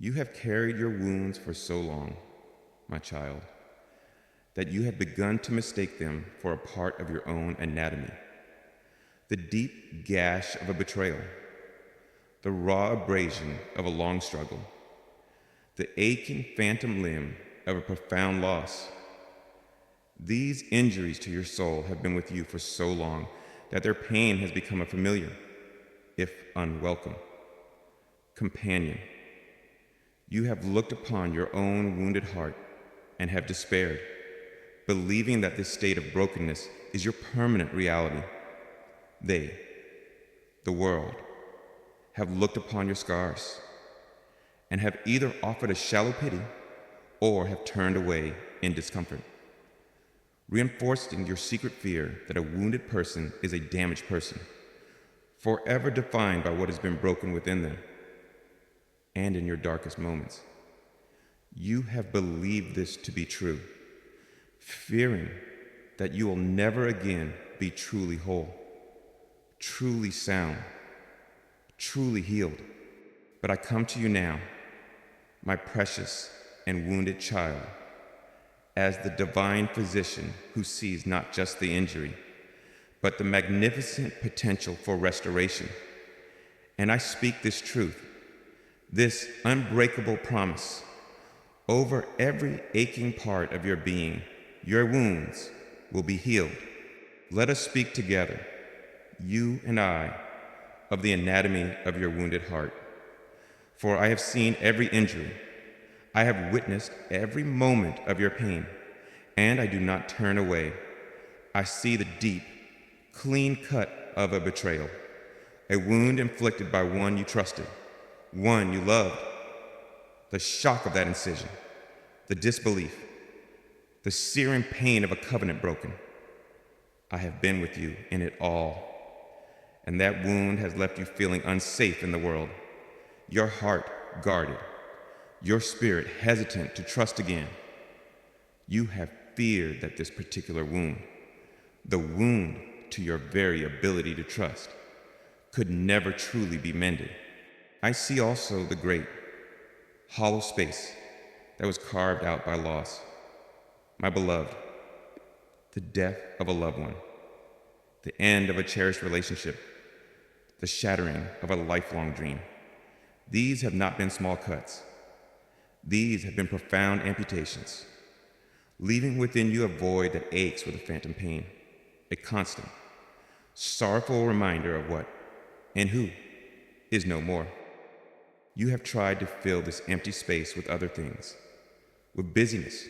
You have carried your wounds for so long, my child, that you have begun to mistake them for a part of your own anatomy. The deep gash of a betrayal, the raw abrasion of a long struggle, the aching phantom limb of a profound loss. These injuries to your soul have been with you for so long that their pain has become a familiar, if unwelcome, companion. You have looked upon your own wounded heart and have despaired, believing that this state of brokenness is your permanent reality. They, the world, have looked upon your scars and have either offered a shallow pity or have turned away in discomfort, reinforcing your secret fear that a wounded person is a damaged person, forever defined by what has been broken within them. And in your darkest moments, you have believed this to be true, fearing that you will never again be truly whole, truly sound, truly healed. But I come to you now, my precious and wounded child, as the divine physician who sees not just the injury, but the magnificent potential for restoration. And I speak this truth, this unbreakable promise, over every aching part of your being. Your wounds will be healed. Let us speak together, you and I, of the anatomy of your wounded heart. For I have seen every injury. I have witnessed every moment of your pain, and I do not turn away. I see the deep, clean cut of a betrayal, a wound inflicted by one you trusted, one you loved. The shock of that incision, the disbelief, the searing pain of a covenant broken. I have been with you in it all, and that wound has left you feeling unsafe in the world, your heart guarded, your spirit hesitant to trust again. You have feared that this particular wound, the wound to your very ability to trust, could never truly be mended. I see also the great, hollow space that was carved out by loss. My beloved, the death of a loved one, the end of a cherished relationship, the shattering of a lifelong dream. These have not been small cuts. These have been profound amputations, leaving within you a void that aches with a phantom pain, a constant, sorrowful reminder of what and who is no more. You have tried to fill this empty space with other things, with busyness,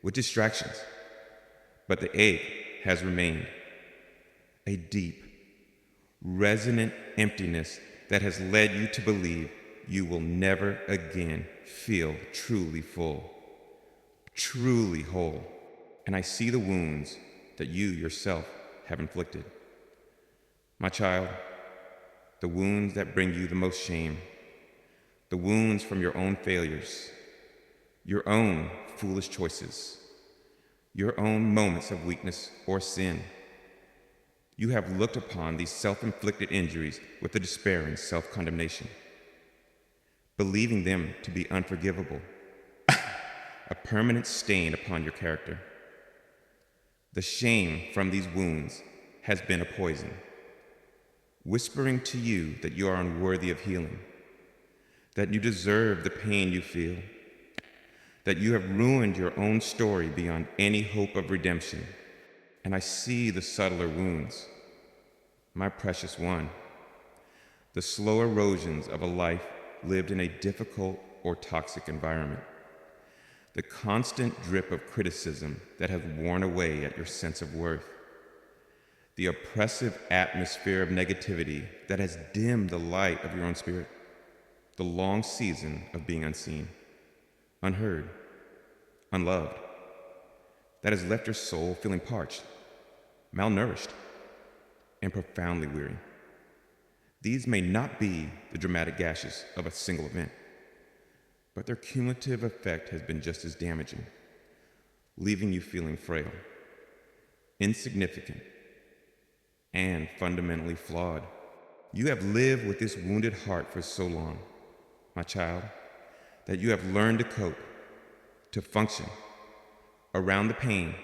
with distractions, but the ache has remained, a deep, resonant emptiness that has led you to believe you will never again feel truly full, truly whole. And I see the wounds that you yourself have inflicted. My child, the wounds that bring you the most shame, the wounds from your own failures, your own foolish choices, your own moments of weakness or sin. You have looked upon these self-inflicted injuries with a despairing self-condemnation, believing them to be unforgivable, a permanent stain upon your character. The shame from these wounds has been a poison, whispering to you that you are unworthy of healing, that you deserve the pain you feel, that you have ruined your own story beyond any hope of redemption. And I see the subtler wounds, my precious one, the slow erosions of a life lived in a difficult or toxic environment, the constant drip of criticism that has worn away at your sense of worth, the oppressive atmosphere of negativity that has dimmed the light of your own spirit, the long season of being unseen, unheard, unloved, that has left your soul feeling parched, malnourished, and profoundly weary. These may not be the dramatic gashes of a single event, but their cumulative effect has been just as damaging, leaving you feeling frail, insignificant, and fundamentally flawed. You have lived with this wounded heart for so long, my child, that you have learned to cope, to function. Around the pain,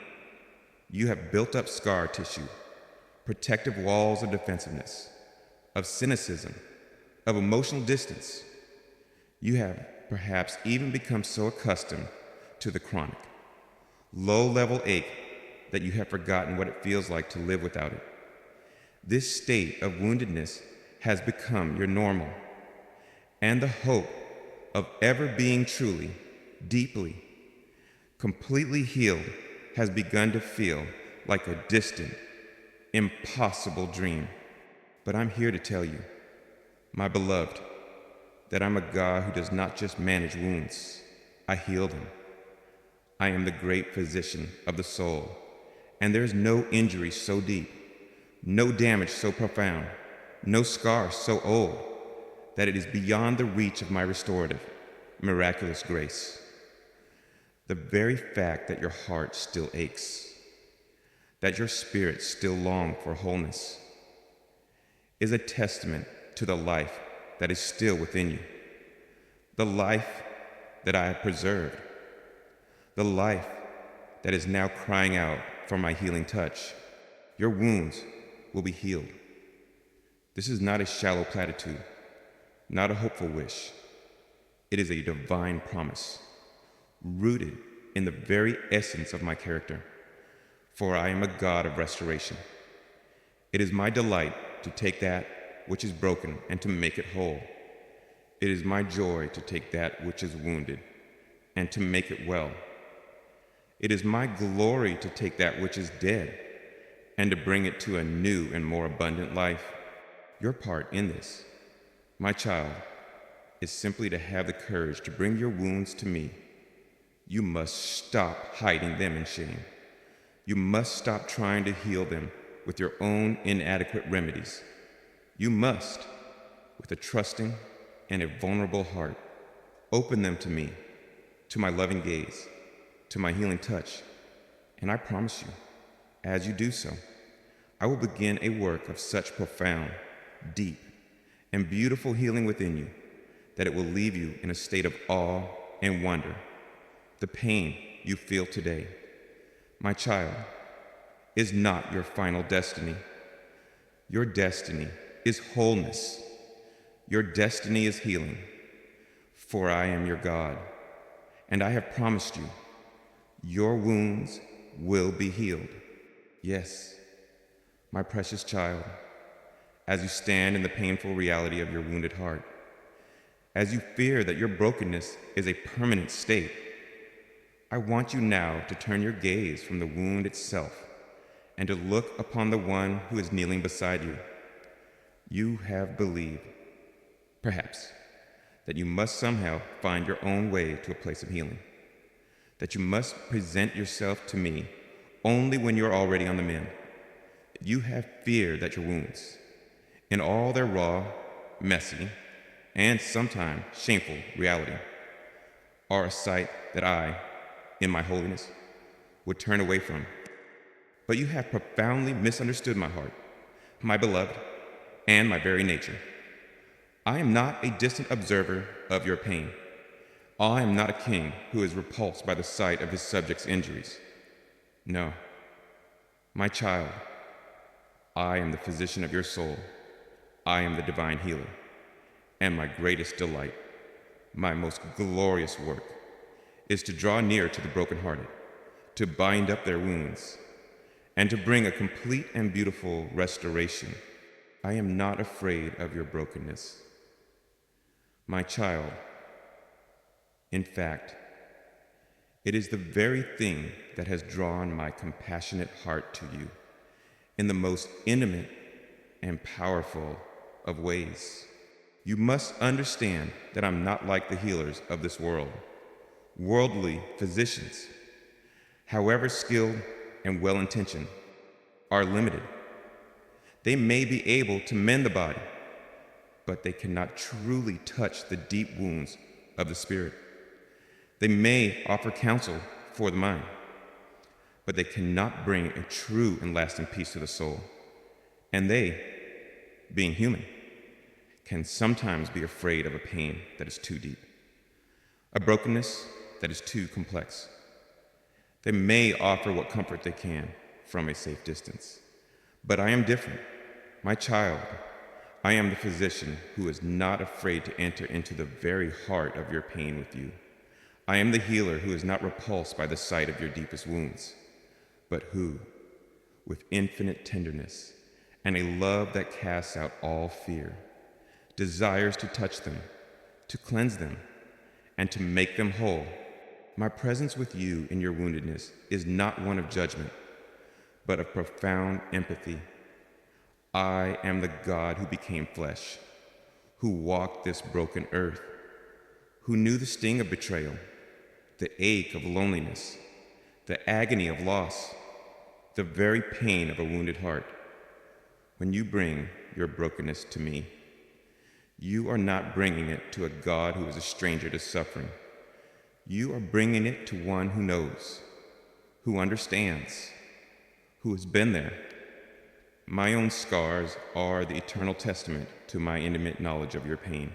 you have built up scar tissue, protective walls of defensiveness, of cynicism, of emotional distance. You have perhaps even become so accustomed to the chronic, low-level ache that you have forgotten what it feels like to live without it. This state of woundedness has become your normal, and the hope of ever being truly, deeply, completely healed has begun to feel like a distant, impossible dream. But I'm here to tell you, my beloved, that I'm a God who does not just manage wounds, I heal them. I am the great physician of the soul, and there is no injury so deep, no damage so profound, no scar so old, that it is beyond the reach of my restorative, miraculous grace. The very fact that your heart still aches, that your spirit still longs for wholeness, is a testament to the life that is still within you, the life that I have preserved, the life that is now crying out for my healing touch. Your wounds will be healed. This is not a shallow platitude, not a hopeful wish. It is a divine promise, rooted in the very essence of my character, for I am a God of restoration. It is my delight to take that which is broken and to make it whole. It is my joy to take that which is wounded and to make it well. It is my glory to take that which is dead and to bring it to a new and more abundant life. Your part in this, my child, is simply to have the courage to bring your wounds to me. You must stop hiding them in shame. You must stop trying to heal them with your own inadequate remedies. You must, with a trusting and a vulnerable heart, open them to me, to my loving gaze, to my healing touch. And I promise you, as you do so, I will begin a work of such profound, deep, and beautiful healing within you that it will leave you in a state of awe and wonder. The pain you feel today, my child, is not your final destiny. Your destiny is wholeness. Your destiny is healing. For I am your God, and I have promised you, your wounds will be healed. Yes, my precious child, as you stand in the painful reality of your wounded heart, as you fear that your brokenness is a permanent state, I want you now to turn your gaze from the wound itself and to look upon the one who is kneeling beside you. You have believed, perhaps, that you must somehow find your own way to a place of healing, that you must present yourself to me only when you're already on the mend. You have feared that your wounds, in all their raw, messy, and sometimes shameful reality, are a sight that I, in my holiness, would turn away from. But you have profoundly misunderstood my heart, my beloved, and my very nature. I am not a distant observer of your pain. I am not a king who is repulsed by the sight of his subjects' injuries. No, my child, I am the physician of your soul. I am the divine healer, and my greatest delight, my most glorious work, is to draw near to the brokenhearted, to bind up their wounds, and to bring a complete and beautiful restoration. I am not afraid of your brokenness. My child, in fact, it is the very thing that has drawn my compassionate heart to you in the most intimate and powerful of ways. You must understand that I'm not like the healers of this world. Worldly physicians, however skilled and well-intentioned, are limited. They may be able to mend the body, but they cannot truly touch the deep wounds of the spirit. They may offer counsel for the mind, but they cannot bring a true and lasting peace to the soul. And they, being human, can sometimes be afraid of a pain that is too deep, a brokenness that is too complex. They may offer what comfort they can from a safe distance. But I am different. My child, I am the physician who is not afraid to enter into the very heart of your pain with you. I am the healer who is not repulsed by the sight of your deepest wounds, but who, with infinite tenderness and a love that casts out all fear, desires to touch them, to cleanse them, and to make them whole. My presence with you in your woundedness is not one of judgment, but of profound empathy. I am the God who became flesh, who walked this broken earth, who knew the sting of betrayal, the ache of loneliness, the agony of loss, the very pain of a wounded heart. When you bring your brokenness to me, you are not bringing it to a God who is a stranger to suffering. You are bringing it to one who knows, who understands, who has been there. My own scars are the eternal testament to my intimate knowledge of your pain.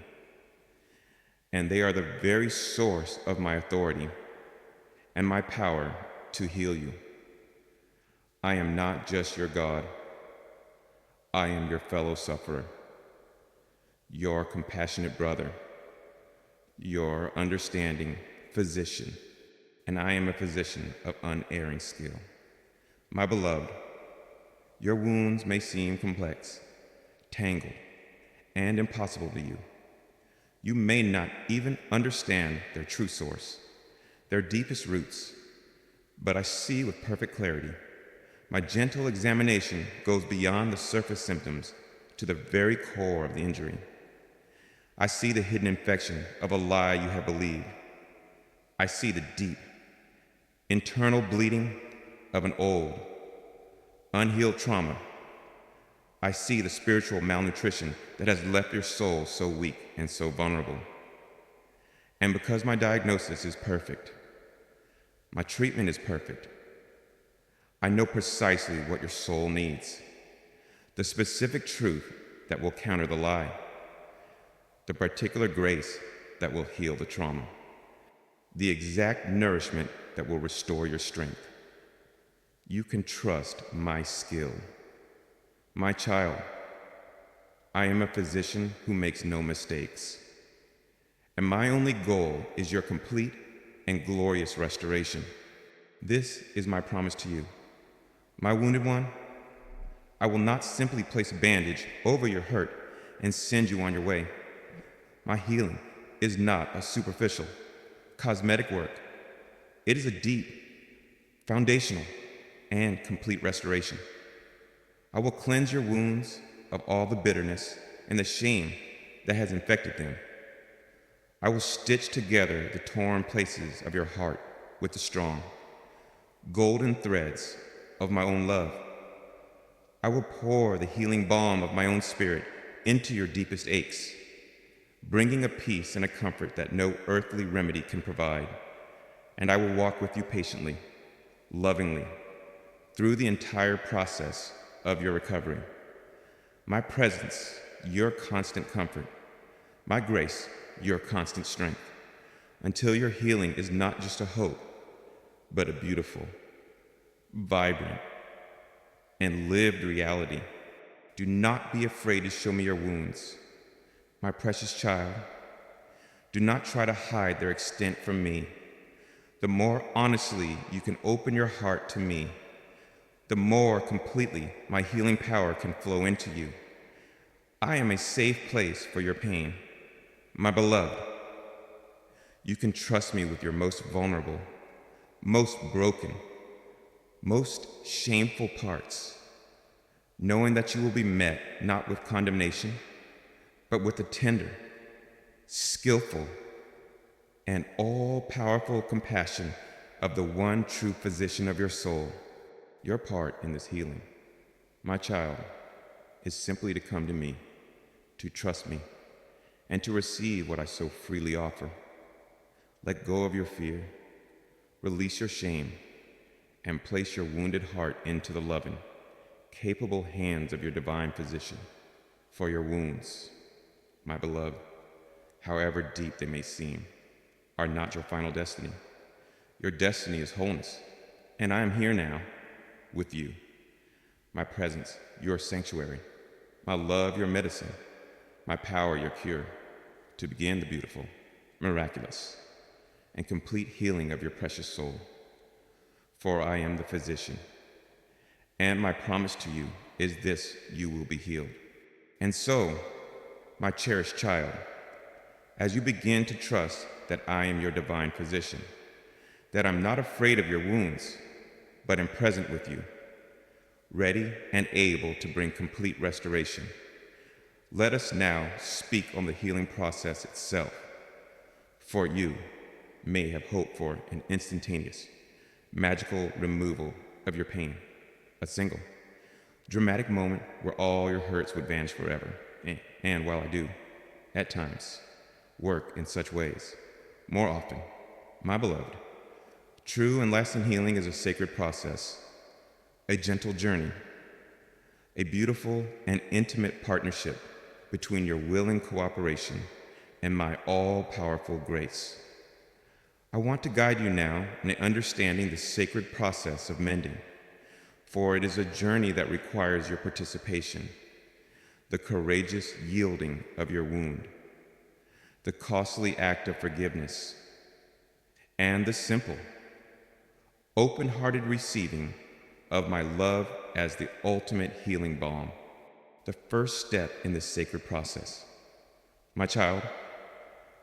And they are the very source of my authority and my power to heal you. I am not just your God. I am your fellow sufferer, your compassionate brother, your understanding physician, and I am a physician of unerring skill. My beloved, your wounds may seem complex, tangled, and impossible to you. You may not even understand their true source, their deepest roots, but I see with perfect clarity. My gentle examination goes beyond the surface symptoms to the very core of the injury. I see the hidden infection of a lie you have believed. I see the deep, internal bleeding of an old, unhealed trauma. I see the spiritual malnutrition that has left your soul so weak and so vulnerable. And because my diagnosis is perfect, my treatment is perfect, I know precisely what your soul needs, the specific truth that will counter the lie, the particular grace that will heal the trauma, the exact nourishment that will restore your strength. You can trust my skill. My child, I am a physician who makes no mistakes, and my only goal is your complete and glorious restoration. This is my promise to you. My wounded one, I will not simply place a bandage over your hurt and send you on your way. My healing is not a superficial, cosmetic work. It is a deep, foundational, and complete restoration. I will cleanse your wounds of all the bitterness and the shame that has infected them. I will stitch together the torn places of your heart with the strong, golden threads of my own love. I will pour the healing balm of my own spirit into your deepest aches, bringing a peace and a comfort that no earthly remedy can provide. And I will walk with you patiently, lovingly, through the entire process of your recovery. My presence, your constant comfort. My grace, your constant strength. Until your healing is not just a hope, but a beautiful, vibrant, and lived reality. Do not be afraid to show me your wounds. My precious child, do not try to hide their extent from me. The more honestly you can open your heart to me, the more completely my healing power can flow into you. I am a safe place for your pain. My beloved, you can trust me with your most vulnerable, most broken, most shameful parts, knowing that you will be met not with condemnation, but with the tender, skillful, and all-powerful compassion of the one true physician of your soul. Your part in this healing, my child, is simply to come to me, to trust me, and to receive what I so freely offer. Let go of your fear, release your shame, and place your wounded heart into the loving, capable hands of your divine physician. For your wounds, my beloved, however deep they may seem, are not your final destiny. Your destiny is wholeness, and I am here now with you. My presence, your sanctuary. My love, your medicine. My power, your cure. To begin the beautiful, miraculous, and complete healing of your precious soul. For I am the physician, and my promise to you is this: you will be healed. And so, my cherished child, as you begin to trust that I am your divine physician, that I'm not afraid of your wounds, but am present with you, ready and able to bring complete restoration, let us now speak on the healing process itself, for you may have hope for an instantaneous, magical removal of your pain, a single, dramatic moment where all your hurts would vanish forever. And while I do, at times, work in such ways, more often, my beloved, true and lasting healing is a sacred process, a gentle journey, a beautiful and intimate partnership between your willing cooperation and my all-powerful grace. I want to guide you now in understanding the sacred process of mending, for it is a journey that requires your participation, the courageous yielding of your wound, the costly act of forgiveness, and the simple, open-hearted receiving of my love as the ultimate healing balm, the first step in this sacred process. My child,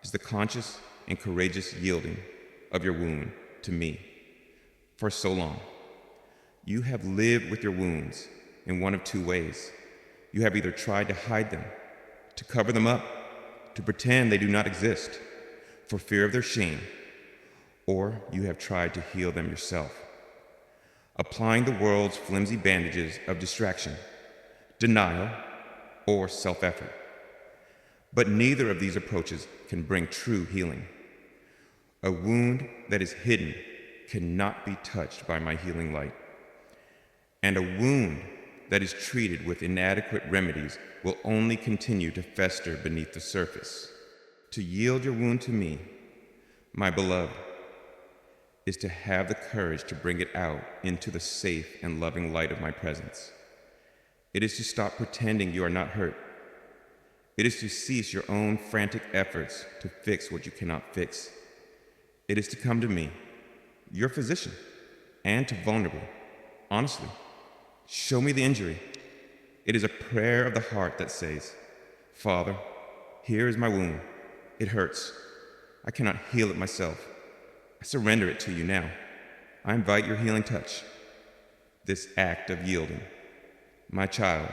is the conscious and courageous yielding of your wound to me. For so long, you have lived with your wounds in one of two ways. You have either tried to hide them, to cover them up, to pretend they do not exist, for fear of their shame, or you have tried to heal them yourself, applying the world's flimsy bandages of distraction, denial, or self-effort. But neither of these approaches can bring true healing. A wound that is hidden cannot be touched by my healing light. And a wound that is treated with inadequate remedies will only continue to fester beneath the surface. To yield your wound to me, my beloved, is to have the courage to bring it out into the safe and loving light of my presence. It is to stop pretending you are not hurt. It is to cease your own frantic efforts to fix what you cannot fix. It is to come to me, your physician, and to vulnerably, honestly, show me the injury. It is a prayer of the heart that says, Father, here is my wound. It hurts. I cannot heal it myself. I surrender it to you now. I invite your healing touch. This act of yielding, my child,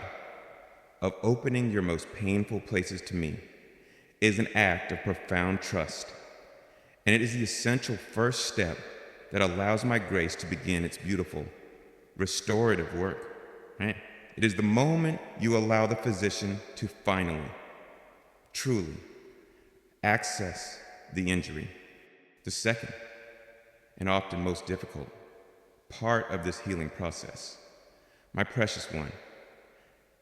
of opening your most painful places to me, is an act of profound trust. And it is the essential first step that allows my grace to begin its beautiful, restorative work. Right? It is the moment you allow the physician to finally, truly access the injury. The second, and often most difficult, part of this healing process, my precious one,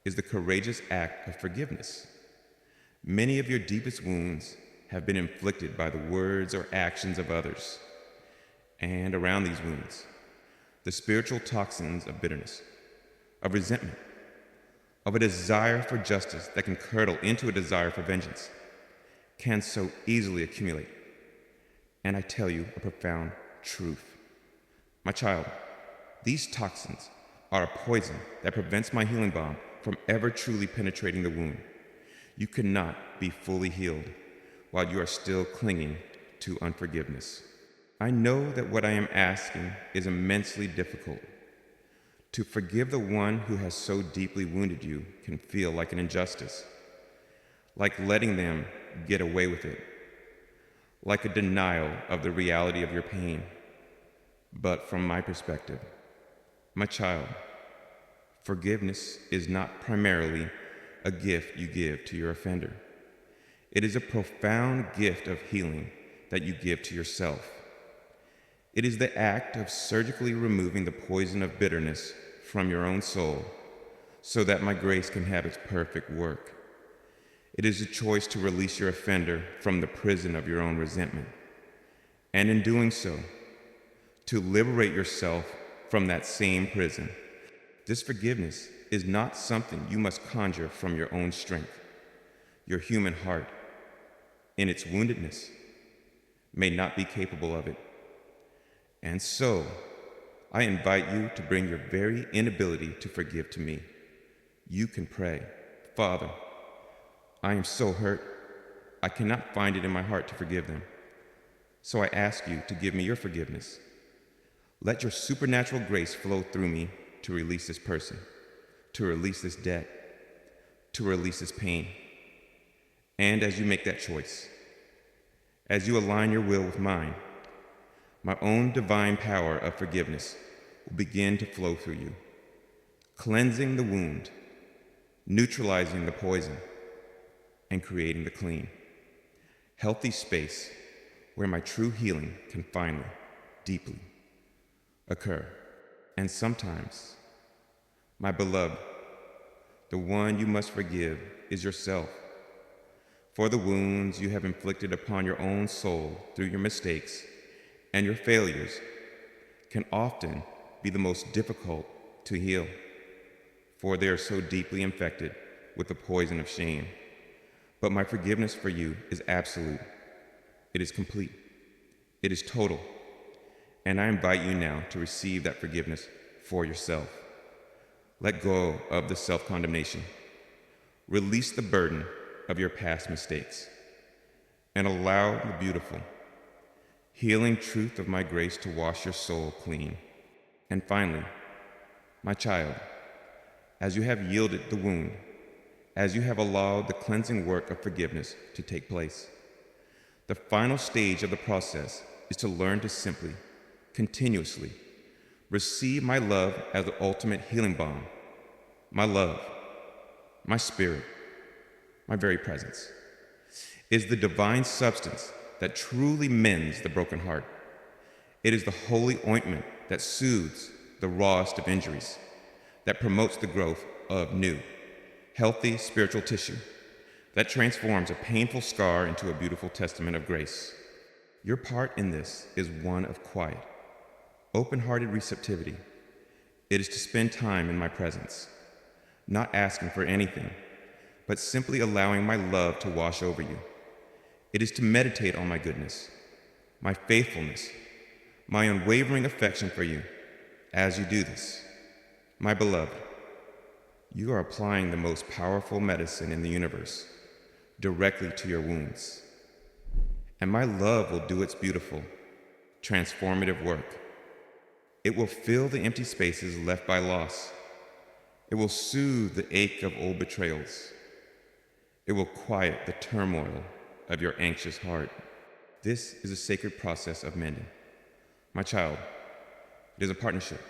is the courageous act of forgiveness. Many of your deepest wounds have been inflicted by the words or actions of others. And around these wounds, the spiritual toxins of bitterness, of resentment, of a desire for justice that can curdle into a desire for vengeance, can so easily accumulate. And I tell you a profound truth. My child, these toxins are a poison that prevents my healing balm from ever truly penetrating the wound. You cannot be fully healed while you are still clinging to unforgiveness. I know that what I am asking is immensely difficult. To forgive the one who has so deeply wounded you can feel like an injustice, like letting them get away with it, like a denial of the reality of your pain. But from my perspective, my child, forgiveness is not primarily a gift you give to your offender. It is a profound gift of healing that you give to yourself. It is the act of surgically removing the poison of bitterness from your own soul so that my grace can have its perfect work. It is a choice to release your offender from the prison of your own resentment, and in doing so, to liberate yourself from that same prison. This forgiveness is not something you must conjure from your own strength. Your human heart, in its woundedness, may not be capable of it. And so, I invite you to bring your very inability to forgive to me. You can pray, Father, I am so hurt, I cannot find it in my heart to forgive them. So I ask you to give me your forgiveness. Let your supernatural grace flow through me to release this person, to release this debt, to release this pain. And as you make that choice, as you align your will with mine, my own divine power of forgiveness will begin to flow through you, cleansing the wound, neutralizing the poison, and creating the clean, healthy space where my true healing can finally, deeply occur. And sometimes, my beloved, the one you must forgive is yourself, for the wounds you have inflicted upon your own soul through your mistakes and your failures can often be the most difficult to heal, for they are so deeply infected with the poison of shame. But my forgiveness for you is absolute. It is complete. It is total. And I invite you now to receive that forgiveness for yourself. Let go of the self-condemnation. Release the burden of your past mistakes and allow the beautiful, healing truth of my grace to wash your soul clean. And finally, my child, as you have yielded the wound, as you have allowed the cleansing work of forgiveness to take place, the final stage of the process is to learn to simply, continuously, receive my love as the ultimate healing balm, my love, my spirit, my very presence, is the divine substance that truly mends the broken heart. It is the holy ointment that soothes the rawest of injuries, that promotes the growth of new, healthy spiritual tissue, that transforms a painful scar into a beautiful testament of grace. Your part in this is one of quiet, open-hearted receptivity. It is to spend time in my presence, not asking for anything, but simply allowing my love to wash over you. It is to meditate on my goodness, my faithfulness, my unwavering affection for you. As you do this, my beloved, you are applying the most powerful medicine in the universe directly to your wounds. And my love will do its beautiful, transformative work. It will fill the empty spaces left by loss. It will soothe the ache of old betrayals. It will quiet the turmoil of your anxious heart. This is a sacred process of mending. My child, it is a partnership.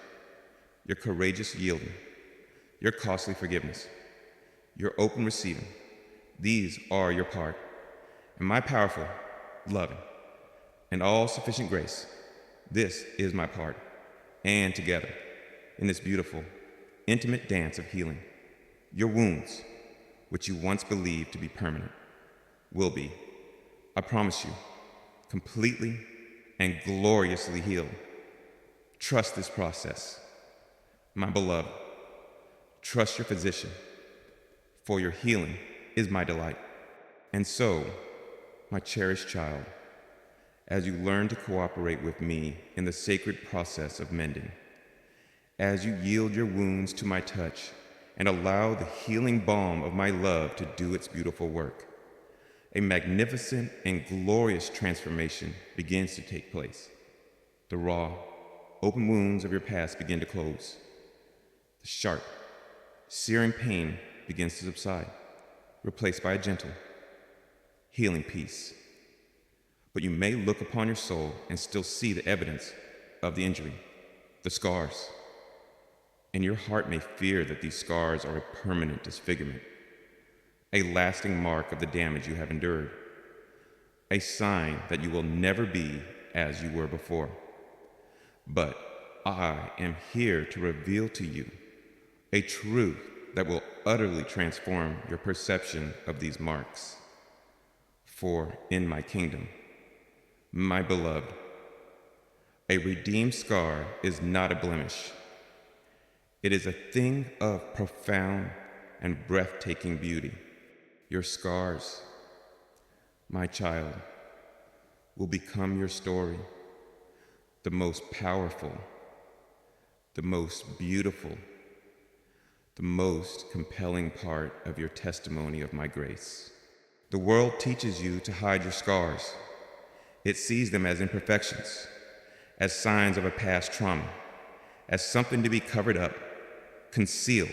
Your courageous yielding, your costly forgiveness, your open receiving. These are your part. And my powerful, loving, and all-sufficient grace, this is my part. And together, in this beautiful, intimate dance of healing, your wounds, which you once believed to be permanent, will be, I promise you, completely and gloriously healed. Trust this process. My beloved, trust your physician, for your healing is my delight. And so, my cherished child, as you learn to cooperate with me in the sacred process of mending, as you yield your wounds to my touch and allow the healing balm of my love to do its beautiful work, a magnificent and glorious transformation begins to take place. The raw, open wounds of your past begin to close. The sharp, searing pain begins to subside, replaced by a gentle, healing peace. But you may look upon your soul and still see the evidence of the injury, the scars. And your heart may fear that these scars are a permanent disfigurement, a lasting mark of the damage you have endured, a sign that you will never be as you were before. But I am here to reveal to you a truth that will utterly transform your perception of these marks. For in my kingdom, my beloved, A redeemed scar is not a blemish. It is a thing of profound and breathtaking beauty. Your scars, my child, will become your story, the most powerful, the most beautiful, the most compelling part of your testimony of my grace. The world teaches you to hide your scars. It sees them as imperfections, as signs of a past trauma, as something to be covered up, concealed,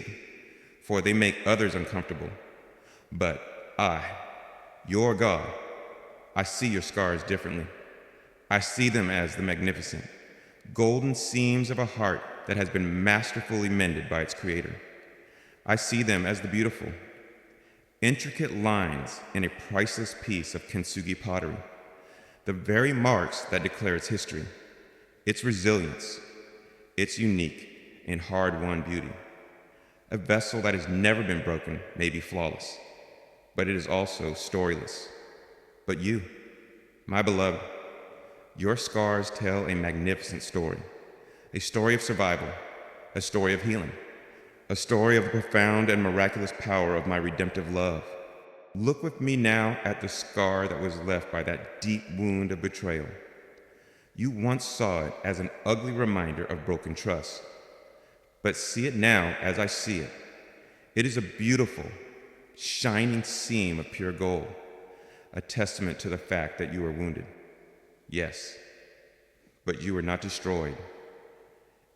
for they make others uncomfortable. But I, your God, I see your scars differently. I see them as the magnificent, golden seams of a heart that has been masterfully mended by its creator. I see them as the beautiful, intricate lines in a priceless piece of kintsugi pottery, the very marks that declare its history, its resilience, its unique and hard-won beauty. A vessel that has never been broken may be flawless, but it is also storyless. But you, my beloved, your scars tell a magnificent story, a story of survival, a story of healing, a story of the profound and miraculous power of my redemptive love. Look with me now at the scar that was left by that deep wound of betrayal. You once saw it as an ugly reminder of broken trust, but see it now as I see it. It is a beautiful, shining seam of pure gold, a testament to the fact that you were wounded. Yes, but you were not destroyed.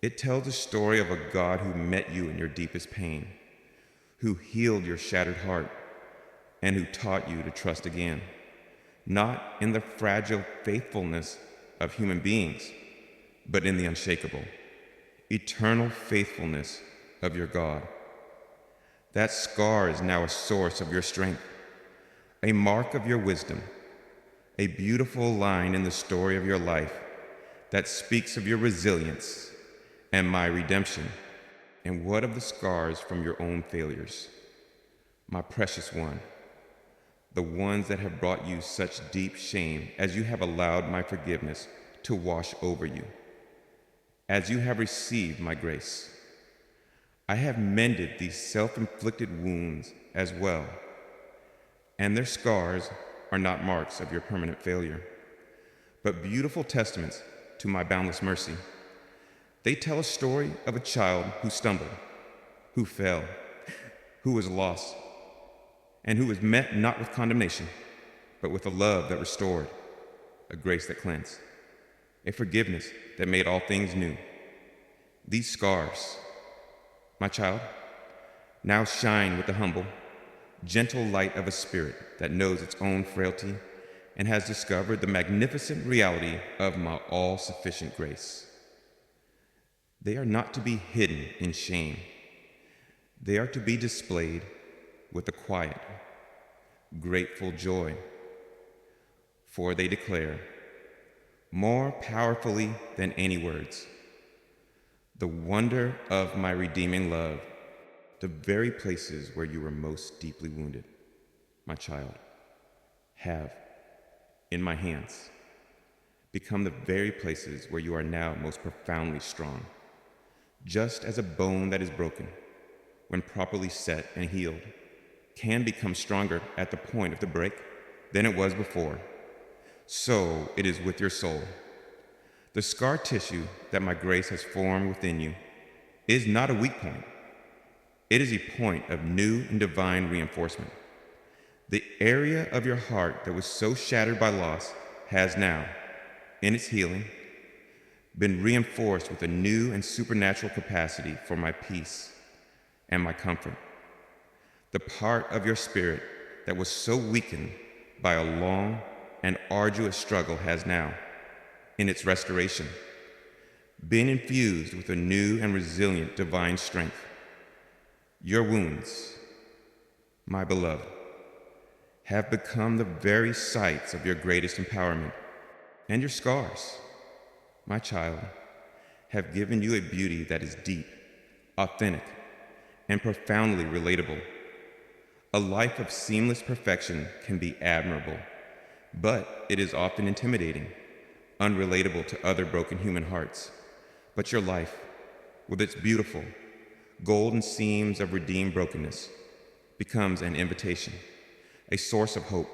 It tells the story of a God who met you in your deepest pain, who healed your shattered heart, and who taught you to trust again, not in the fragile faithfulness of human beings, but in the unshakable, eternal faithfulness of your God. That scar is now a source of your strength, a mark of your wisdom, a beautiful line in the story of your life that speaks of your resilience and my redemption. And what of the scars from your own failures? My precious one, the ones that have brought you such deep shame as you have allowed my forgiveness to wash over you, as you have received my grace. I have mended these self-inflicted wounds as well, and their scars are not marks of your permanent failure, but beautiful testaments to my boundless mercy. They tell a story of a child who stumbled, who fell, who was lost, and who was met not with condemnation, but with a love that restored, a grace that cleansed, a forgiveness that made all things new. These scars, my child, now shine with the humble, gentle light of a spirit that knows its own frailty and has discovered the magnificent reality of my all-sufficient grace. They are not to be hidden in shame. They are to be displayed with a quiet, grateful joy. For they declare, more powerfully than any words, the wonder of my redeeming love, the very places where you were most deeply wounded, my child, have, in my hands, become the very places where you are now most profoundly strong. Just as a bone that is broken, when properly set and healed, can become stronger at the point of the break than it was before, so it is with your soul. The scar tissue that my grace has formed within you is not a weak point. It is a point of new and divine reinforcement. The area of your heart that was so shattered by loss has now, in its healing, been reinforced with a new and supernatural capacity for my peace and my comfort. The part of your spirit that was so weakened by a long and arduous struggle has now, in its restoration, been infused with a new and resilient divine strength. Your wounds, my beloved, have become the very sites of your greatest empowerment, and your scars, my child, have given you a beauty that is deep, authentic, and profoundly relatable. A life of seamless perfection can be admirable, but it is often intimidating, unrelatable to other broken human hearts. But your life, with its beautiful, golden seams of redeemed brokenness, becomes an invitation, a source of hope,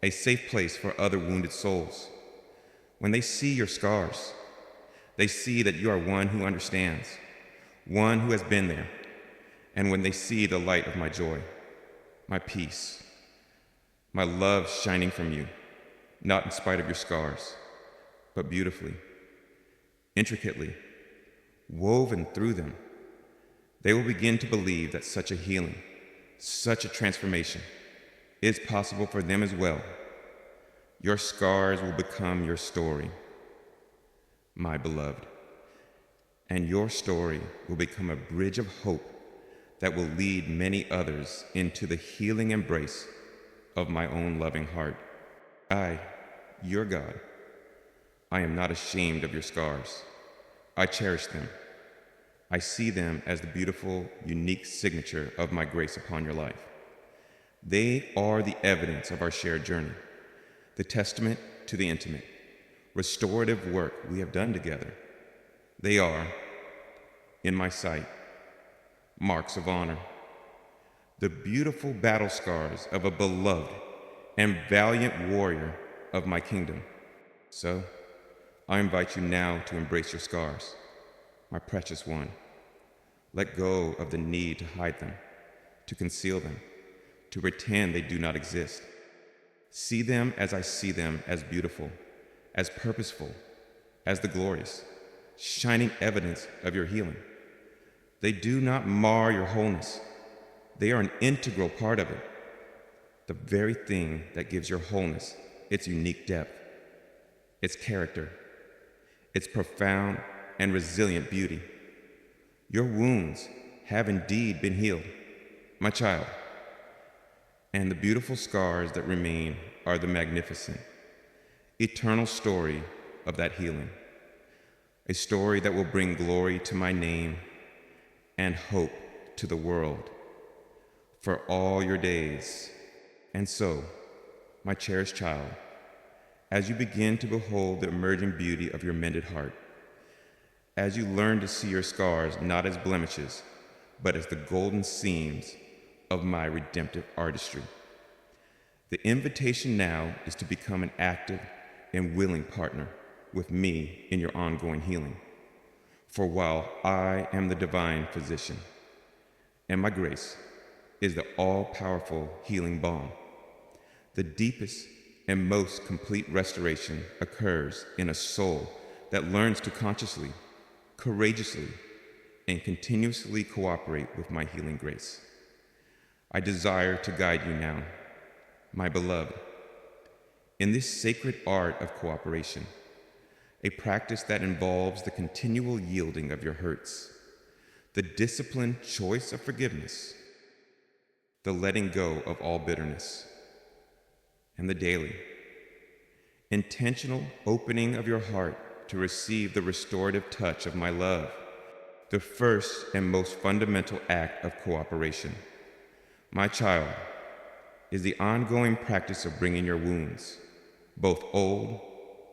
a safe place for other wounded souls. When they see your scars, they see that you are one who understands, one who has been there. And when they see the light of my joy, my peace, my love shining from you, not in spite of your scars, but beautifully, intricately, woven through them, they will begin to believe that such a healing, such a transformation is possible for them as well. Your scars will become your story, my beloved, and your story will become a bridge of hope that will lead many others into the healing embrace of my own loving heart. I, your God, I am not ashamed of your scars. I cherish them. I see them as the beautiful, unique signature of my grace upon your life. They are the evidence of our shared journey, the testament to the intimate, restorative work we have done together. They are, in my sight, marks of honor, the beautiful battle scars of a beloved and valiant warrior of my kingdom. So, I invite you now to embrace your scars, my precious one. Let go of the need to hide them, to conceal them, to pretend they do not exist. See them as I see them, as beautiful, as purposeful, as the glorious, shining evidence of your healing. They do not mar your wholeness. They are an integral part of it, the very thing that gives your wholeness its unique depth, its character, its profound and resilient beauty. Your wounds have indeed been healed, my child, and the beautiful scars that remain are the magnificent, eternal story of that healing, a story that will bring glory to my name and hope to the world for all your days. And so, my cherished child, as you begin to behold the emerging beauty of your mended heart, as you learn to see your scars not as blemishes, but as the golden seams of my redemptive artistry, the invitation now is to become an active and willing partner with me in your ongoing healing. For while I am the divine physician, and my grace is the all-powerful healing balm, the deepest and most complete restoration occurs in a soul that learns to consciously, courageously, and continuously cooperate with my healing grace. I desire to guide you now, my beloved, in this sacred art of cooperation, a practice that involves the continual yielding of your hurts, the disciplined choice of forgiveness, the letting go of all bitterness, and the daily, intentional opening of your heart to receive the restorative touch of my love, the first and most fundamental act of cooperation. My child, is the ongoing practice of bringing your wounds, both old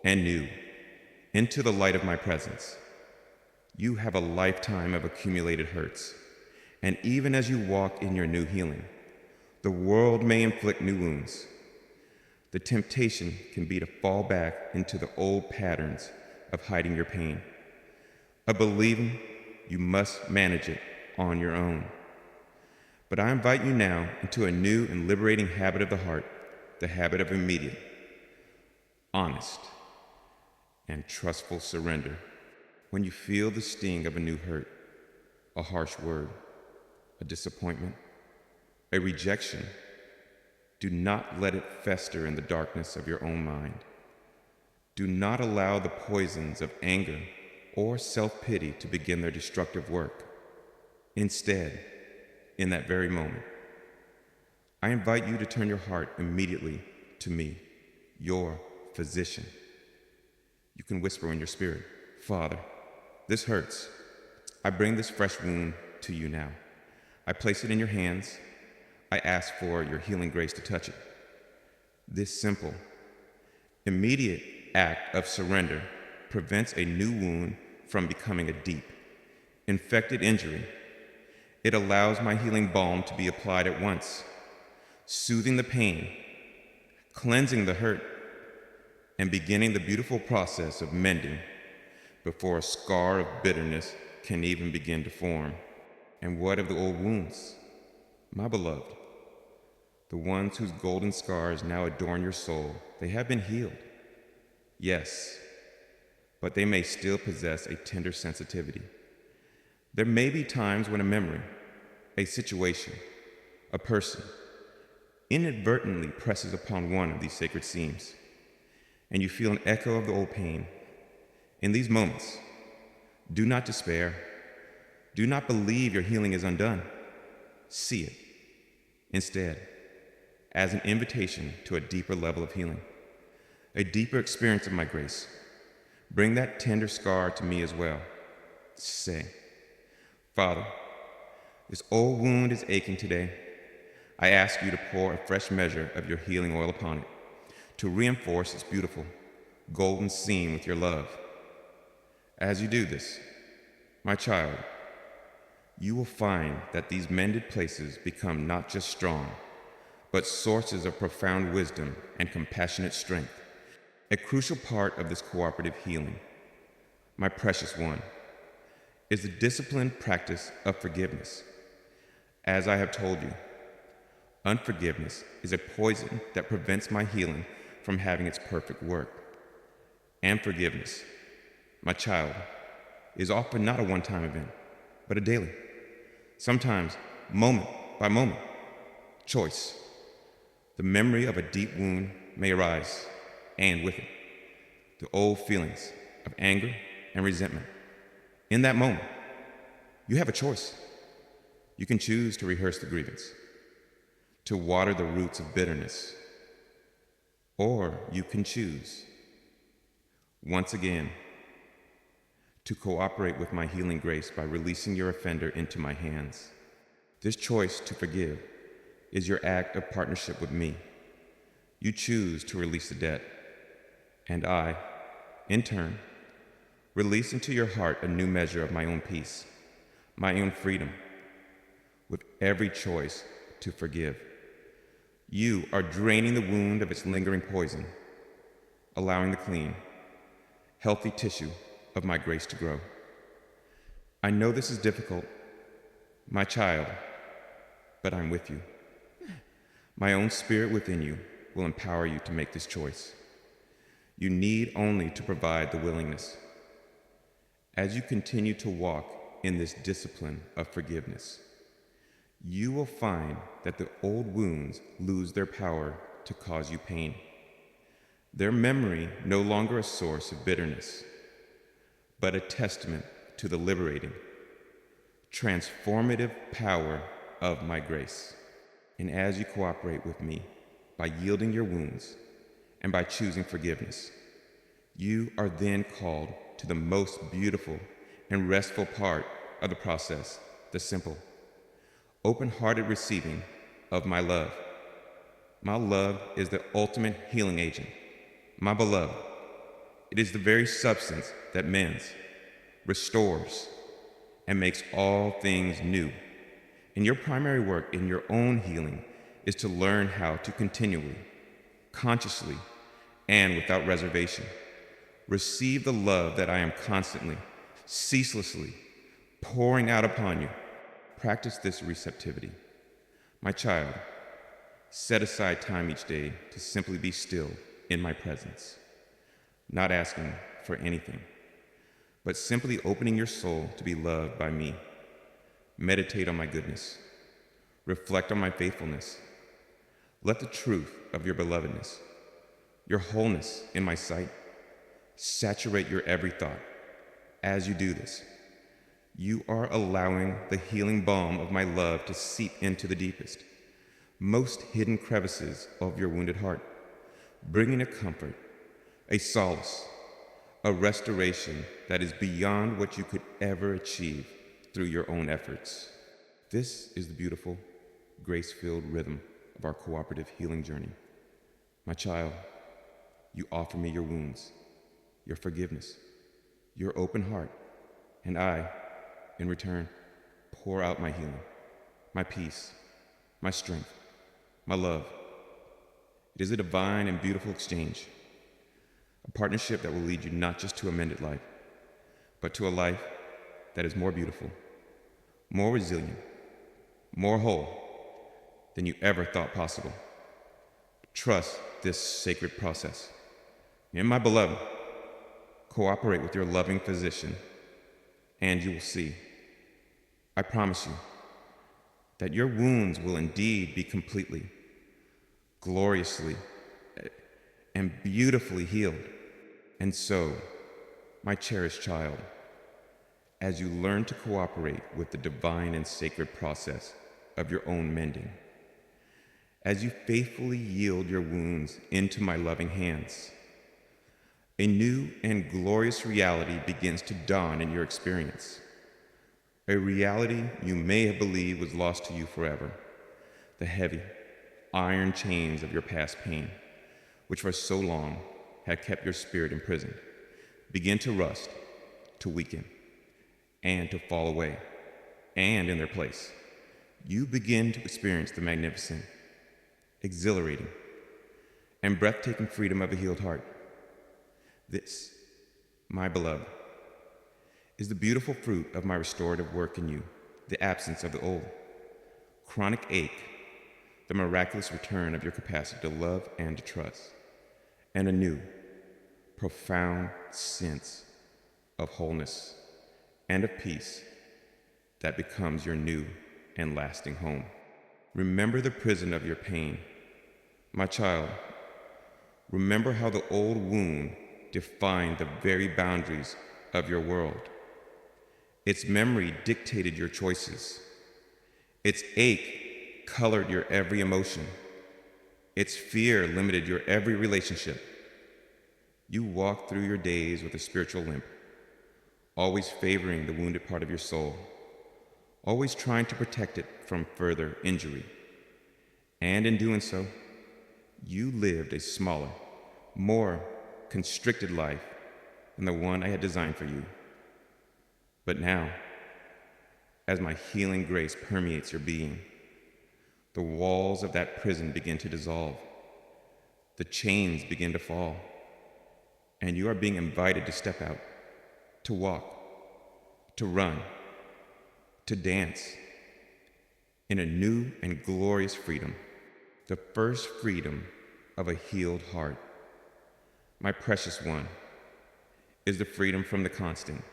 and new, into the light of my presence. You have a lifetime of accumulated hurts, and even as you walk in your new healing, the world may inflict new wounds. The temptation can be to fall back into the old patterns of hiding your pain, of believing you must manage it on your own. But I invite you now into a new and liberating habit of the heart, the habit of immediate, honest, and trustful surrender. When you feel the sting of a new hurt, a harsh word, a disappointment, a rejection, do not let it fester in the darkness of your own mind. Do not allow the poisons of anger or self-pity to begin their destructive work. Instead, in that very moment, I invite you to turn your heart immediately to me, your physician. You can whisper in your spirit, Father, this hurts. I bring this fresh wound to you now. I place it in your hands. I ask for your healing grace to touch it. This simple, immediate act of surrender prevents a new wound from becoming a deep, infected injury. It allows my healing balm to be applied at once, soothing the pain, cleansing the hurt, and beginning the beautiful process of mending before a scar of bitterness can even begin to form. And what of the old wounds, my beloved? The ones whose golden scars now adorn your soul, they have been healed. Yes, but they may still possess a tender sensitivity. There may be times when a memory, a situation, a person, inadvertently presses upon one of these sacred seams, and you feel an echo of the old pain. In these moments, do not despair. Do not believe your healing is undone. See it, instead, as an invitation to a deeper level of healing, a deeper experience of my grace. Bring that tender scar to me as well. Say, Father, this old wound is aching today. I ask you to pour a fresh measure of your healing oil upon it, to reinforce its beautiful, golden seam with your love. As you do this, my child, you will find that these mended places become not just strong, but sources of profound wisdom and compassionate strength, a crucial part of this cooperative healing. My precious one, is the disciplined practice of forgiveness. As I have told you, unforgiveness is a poison that prevents my healing from having its perfect work. And forgiveness, my child, is often not a one-time event, but a daily, sometimes moment by moment, choice. The memory of a deep wound may arise, and with it, the old feelings of anger and resentment. In that moment, you have a choice. You can choose to rehearse the grievance, to water the roots of bitterness, or you can choose, once again, to cooperate with my healing grace by releasing your offender into my hands. This choice to forgive is your act of partnership with me. You choose to release the debt, and I, in turn, release into your heart a new measure of my own peace, my own freedom, with every choice to forgive. You are draining the wound of its lingering poison, allowing the clean, healthy tissue of my grace to grow. I know this is difficult, my child, but I'm with you. My own spirit within you will empower you to make this choice. You need only to provide the willingness. As you continue to walk in this discipline of forgiveness, you will find that the old wounds lose their power to cause you pain. Their memory no longer a source of bitterness, but a testament to the liberating, transformative power of my grace. And as you cooperate with me by yielding your wounds and by choosing forgiveness, you are then called to the most beautiful and restful part of the process, the simple, open-hearted receiving of my love. My love is the ultimate healing agent. My beloved, it is the very substance that mends, restores, and makes all things new. And your primary work in your own healing is to learn how to continually, consciously, and without reservation, receive the love that I am constantly, ceaselessly pouring out upon you. Practice this receptivity. My child, set aside time each day to simply be still in my presence, not asking for anything, but simply opening your soul to be loved by me. Meditate on my goodness. Reflect on my faithfulness. Let the truth of your belovedness, your wholeness in my sight, saturate your every thought. As you do this, you are allowing the healing balm of my love to seep into the deepest, most hidden crevices of your wounded heart, bringing a comfort, a solace, a restoration that is beyond what you could ever achieve through your own efforts. This is the beautiful, grace-filled rhythm of our cooperative healing journey. My child, you offer me your wounds. your forgiveness, your open heart, and I, in return, pour out my healing, my peace, my strength, my love. It is a divine and beautiful exchange, a partnership that will lead you not just to a mended life, but to a life that is more beautiful, more resilient, more whole than you ever thought possible. Trust this sacred process. And my beloved, cooperate with your loving physician, and you will see, I promise you, that your wounds will indeed be completely, gloriously, and beautifully healed. And so, my cherished child, as you learn to cooperate with the divine and sacred process of your own mending, as you faithfully yield your wounds into my loving hands, a new and glorious reality begins to dawn in your experience. A reality you may have believed was lost to you forever. The heavy, iron chains of your past pain, which for so long had kept your spirit imprisoned, begin to rust, to weaken, and to fall away. And in their place, you begin to experience the magnificent, exhilarating, and breathtaking freedom of a healed heart. This, my beloved, is the beautiful fruit of my restorative work in you, the absence of the old chronic ache, the miraculous return of your capacity to love and to trust, and a new, profound sense of wholeness and of peace that becomes your new and lasting home. Remember the prison of your pain. My child, remember how the old wound defined the very boundaries of your world. Its memory dictated your choices. Its ache colored your every emotion. Its fear limited your every relationship. You walked through your days with a spiritual limp, always favoring the wounded part of your soul, always trying to protect it from further injury. And in doing so, you lived a smaller, more constricted life than the one I had designed for you. But now, as my healing grace permeates your being, the walls of that prison begin to dissolve, the chains begin to fall, and you are being invited to step out, to walk, to run, to dance in a new and glorious freedom, the first freedom of a healed heart. My precious one is the freedom from the constant,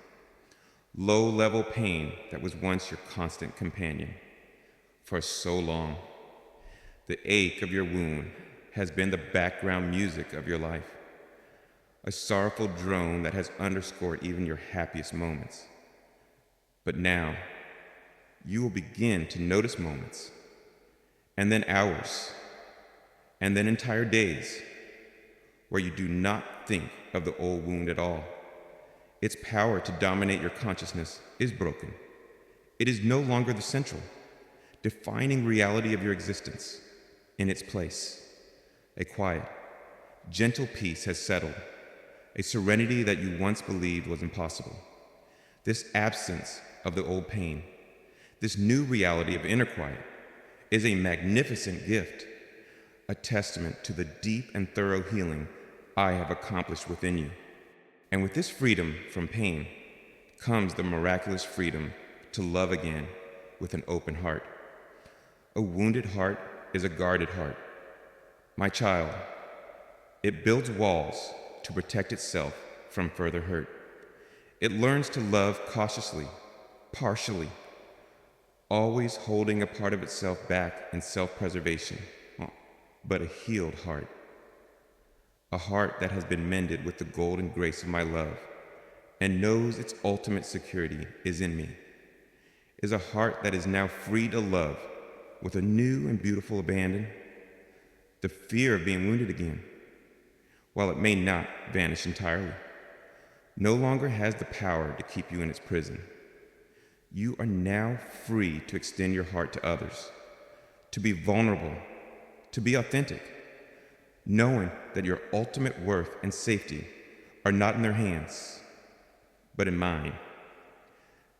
low-level pain that was once your constant companion for so long. The ache of your wound has been the background music of your life, a sorrowful drone that has underscored even your happiest moments. But now, you will begin to notice moments, and then hours, and then entire days, where you do not think of the old wound at all. Its power to dominate your consciousness is broken. It is no longer the central, defining reality of your existence. In its place, a quiet, gentle peace has settled, a serenity that you once believed was impossible. This absence of the old pain, this new reality of inner quiet, is a magnificent gift, a testament to the deep and thorough healing I have accomplished within you. And with this freedom from pain comes the miraculous freedom to love again with an open heart. A wounded heart is a guarded heart. My child, it builds walls to protect itself from further hurt. It learns to love cautiously, partially, always holding a part of itself back in self-preservation, but a healed heart. A heart that has been mended with the golden grace of my love and knows its ultimate security is in me, is a heart that is now free to love with a new and beautiful abandon. The fear of being wounded again, while it may not vanish entirely, no longer has the power to keep you in its prison. You are now free to extend your heart to others, to be vulnerable, to be authentic, knowing that your ultimate worth and safety are not in their hands, but in mine.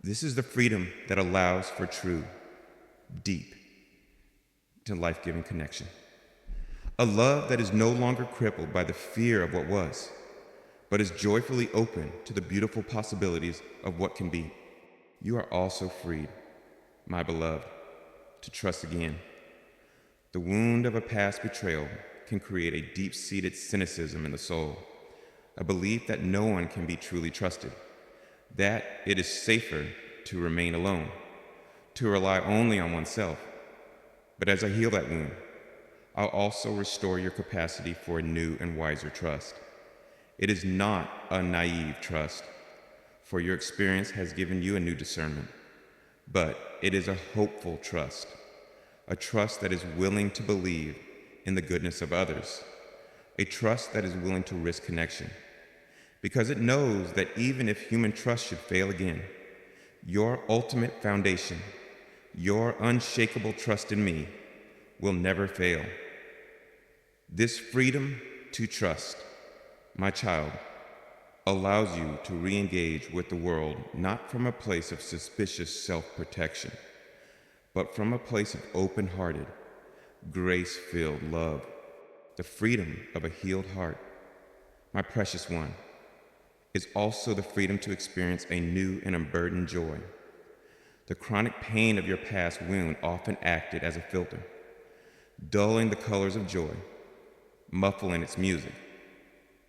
This is the freedom that allows for true, deep, to life-giving connection. A love that is no longer crippled by the fear of what was, but is joyfully open to the beautiful possibilities of what can be. You are also freed, my beloved, to trust again. The wound of a past betrayal can create a deep-seated cynicism in the soul, a belief that no one can be truly trusted, that it is safer to remain alone, to rely only on oneself. But as I heal that wound, I'll also restore your capacity for a new and wiser trust. It is not a naive trust, for your experience has given you a new discernment, but it is a hopeful trust, a trust that is willing to believe in the goodness of others, a trust that is willing to risk connection, because it knows that even if human trust should fail again, your ultimate foundation, your unshakable trust in me, will never fail. This freedom to trust, my child, allows you to re-engage with the world not from a place of suspicious self-protection, but from a place of open-hearted, grace-filled love, the freedom of a healed heart. My precious one, is also the freedom to experience a new and unburdened joy. The chronic pain of your past wound often acted as a filter, dulling the colors of joy, muffling its music.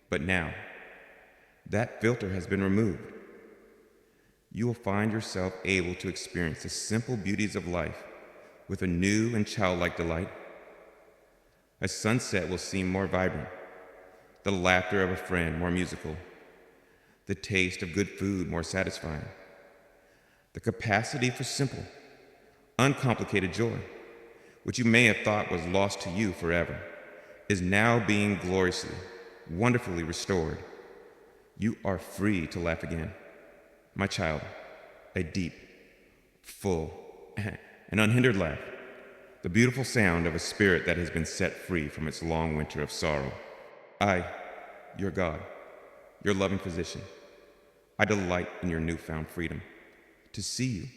But now, that filter has been removed. You will find yourself able to experience the simple beauties of life with a new and childlike delight. A sunset will seem more vibrant, the laughter of a friend more musical, the taste of good food more satisfying. The capacity for simple, uncomplicated joy, which you may have thought was lost to you forever, is now being gloriously, wonderfully restored. You are free to laugh again, my child, a deep, full, and unhindered laugh, the beautiful sound of a spirit that has been set free from its long winter of sorrow. I, your God, your loving physician, I delight in your newfound freedom. To see you,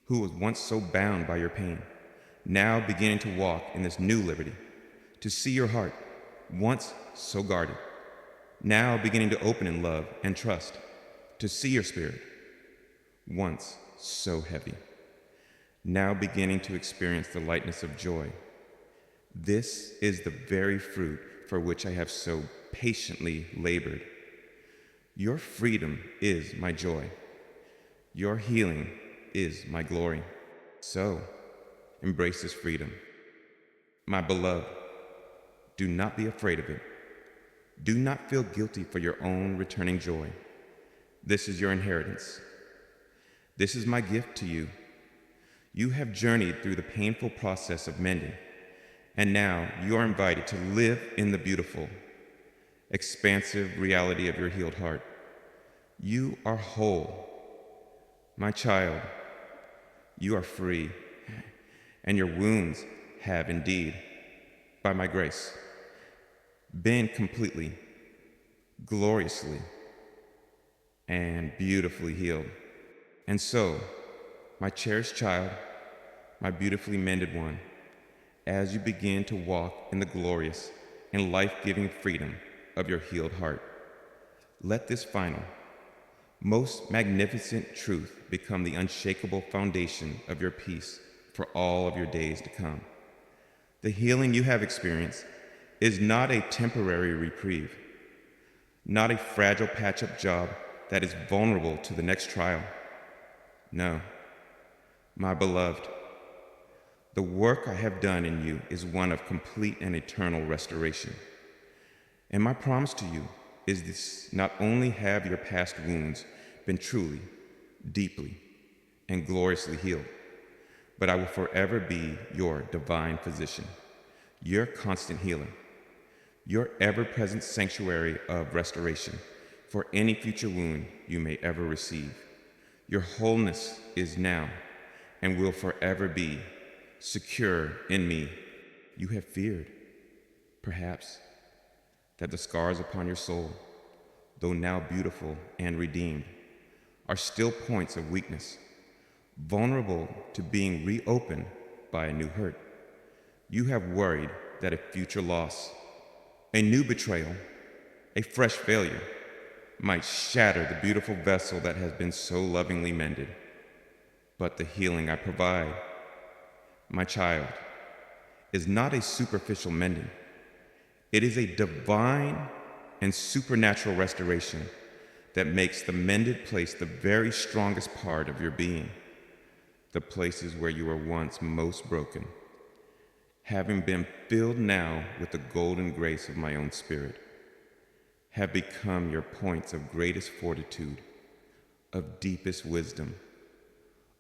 who was once so bound by your pain, now beginning to walk in this new liberty. To see your heart, once so guarded, now beginning to open in love and trust. To see your spirit, once so heavy, now beginning to experience the lightness of joy. This is the very fruit for which I have so patiently labored. Your freedom is my joy. Your healing is my glory. So, embrace this freedom. My beloved, do not be afraid of it. Do not feel guilty for your own returning joy. This is your inheritance. This is my gift to you. You have journeyed through the painful process of mending, and now you are invited to live in the beautiful, expansive reality of your healed heart. You are whole. My child, you are free, and your wounds have indeed, by my grace, been completely, gloriously, and beautifully healed. And so, my cherished child, my beautifully mended one, as you begin to walk in the glorious and life-giving freedom of your healed heart, let this final, most magnificent truth become the unshakable foundation of your peace for all of your days to come. The healing you have experienced is not a temporary reprieve, not a fragile patch-up job that is vulnerable to the next trial. No, my beloved, the work I have done in you is one of complete and eternal restoration. And my promise to you is this: not only have your past wounds been truly, deeply, and gloriously healed, but I will forever be your divine physician, your constant healer, your ever-present sanctuary of restoration for any future wound you may ever receive. Your wholeness is now and will forever be secure in me. You have feared, perhaps, that the scars upon your soul, though now beautiful and redeemed, are still points of weakness, vulnerable to being reopened by a new hurt. You have worried that a future loss, a new betrayal, a fresh failure might shatter the beautiful vessel that has been so lovingly mended. But the healing I provide, my child, is not a superficial mending. It is a divine and supernatural restoration that makes the mended place the very strongest part of your being, the places where you were once most broken, having been filled now with the golden grace of my own Spirit, have become your points of greatest fortitude, of deepest wisdom,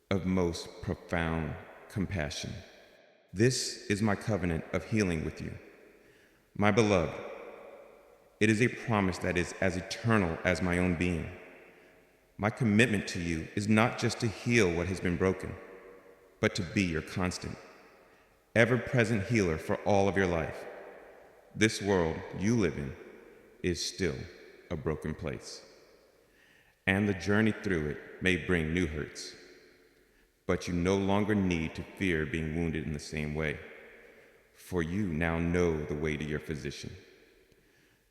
of most profound compassion. This is my covenant of healing with you. My beloved, it is a promise that is as eternal as my own being. My commitment to you is not just to heal what has been broken, but to be your constant, ever-present healer for all of your life. This world you live in is still a broken place, and the journey through it may bring new hurts, but you no longer need to fear being wounded in the same way, for you now know the way to your physician.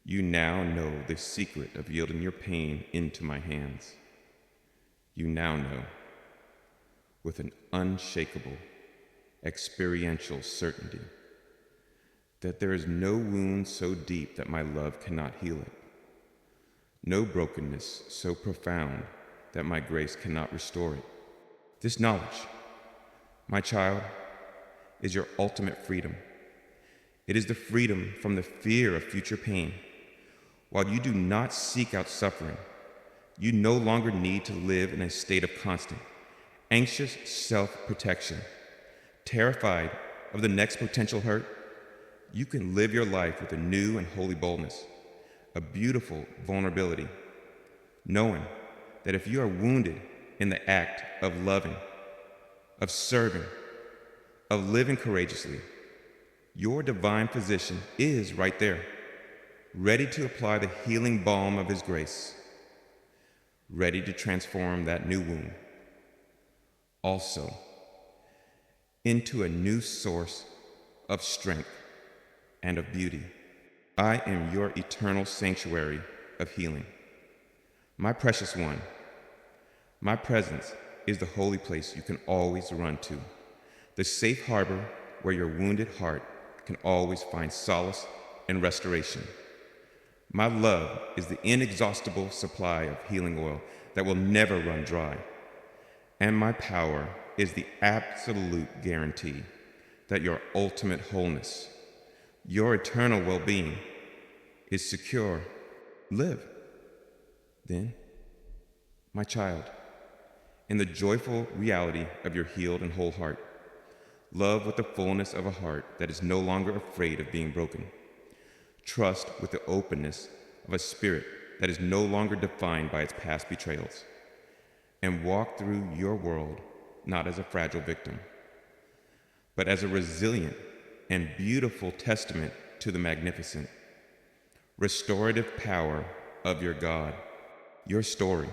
You now know the secret of yielding your pain into my hands. You now know, with an unshakable, experiential certainty, that there is no wound so deep that my love cannot heal it, no brokenness so profound that my grace cannot restore it. This knowledge, my child, is your ultimate freedom. It is the freedom from the fear of future pain. While you do not seek out suffering, you no longer need to live in a state of constant, anxious self-protection. Terrified of the next potential hurt, you can live your life with a new and holy boldness, a beautiful vulnerability, knowing that if you are wounded in the act of loving, of serving, of living courageously, your divine physician is right there, ready to apply the healing balm of his grace, ready to transform that new wound also into a new source of strength and of beauty. I am your eternal sanctuary of healing. My precious one, my presence is the holy place you can always run to, the safe harbor where your wounded heart can always find solace and restoration. My love is the inexhaustible supply of healing oil that will never run dry. And my power is the absolute guarantee that your ultimate wholeness, your eternal well-being, is secure. Live, then, my child, in the joyful reality of your healed and whole heart. Love with the fullness of a heart that is no longer afraid of being broken. Trust with the openness of a spirit that is no longer defined by its past betrayals. And walk through your world not as a fragile victim, but as a resilient and beautiful testament to the magnificent, restorative power of your God. Your story,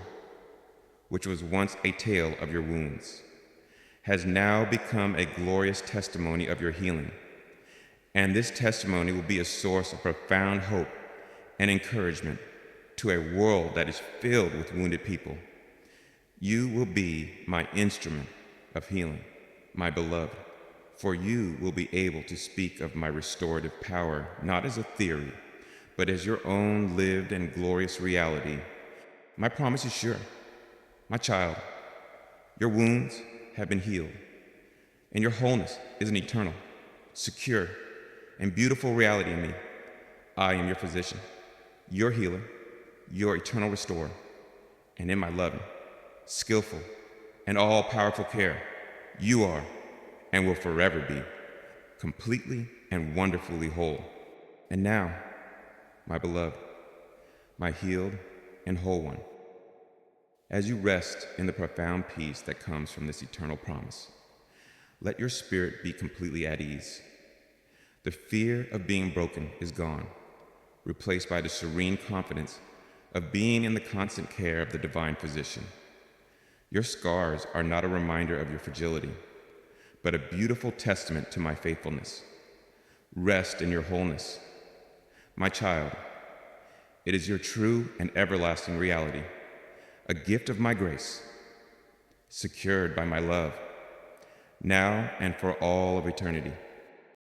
which was once a tale of your wounds, has now become a glorious testimony of your healing. And this testimony will be a source of profound hope and encouragement to a world that is filled with wounded people. You will be my instrument of healing, my beloved, for you will be able to speak of my restorative power not as a theory, but as your own lived and glorious reality. My promise is sure. My child, your wounds have been healed, and your wholeness is an eternal, secure, and beautiful reality in me. I am your physician, your healer, your eternal restorer, and in my loving, skillful, and all-powerful care, you are and will forever be completely and wonderfully whole. And now, my beloved, my healed and whole one, as you rest in the profound peace that comes from this eternal promise, let your spirit be completely at ease. The fear of being broken is gone, replaced by the serene confidence of being in the constant care of the divine physician. Your scars are not a reminder of your fragility, but a beautiful testament to my faithfulness. Rest in your wholeness. My child, it is your true and everlasting reality, a gift of my grace, secured by my love, now and for all of eternity.